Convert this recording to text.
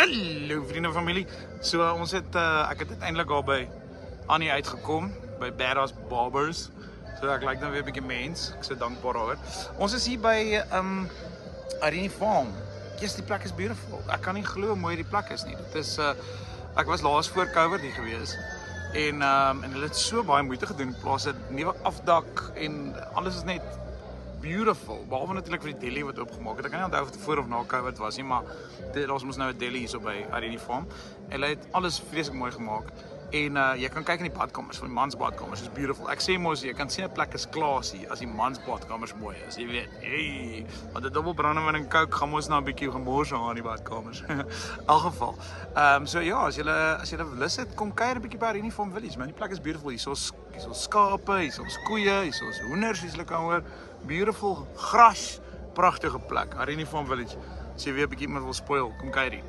Hallo vriende en familie. So ons het ek het uiteindelik al by Annie uitgekom by Badass Barbers. So ek lyk nou weer 'n bietjie mens. Ek is so dankbaar daaroor. Ons is hier by Irene Farm. Yes, die plek is beautiful. Ek kan nie glo hoe mooi die plek is nie. Dit is ek was laas voor COVID hier gewees. En hulle het so baie moeite gedoen in plaas dit nuwe afdak en alles is net beautiful, behalwe natuurlik vir die deli wat opgemaak het. Ek kan nie onthou of dit voor of na COVID was nie, maar daar's mos nou 'n deli hierso by Irene Farm. Hulle het alles vreeslik mooi gemaak. En jy kan kyk in die badkamers, van die mans badkamers, is beautiful. Ek sê mos jy kan sien 'n plek is classy as die mans badkamers mooi is. Jy weet, hey, want 'n dubbel brandewyn en coke gaan mos nou 'n bietjie gemors aan die badkamers. In elk geval. So ja, as julle lus het, kom kuier 'n bietjie by Irene Farm Village, man. Die plek is beautiful. Hier's skape, hier's koeie, hier's hoenders, as jy kan hoor. Beautiful gras, pragtige plek. Irene Farm Village. As jy weer 'n bietjie iemand wil spoil, kom kuier hier.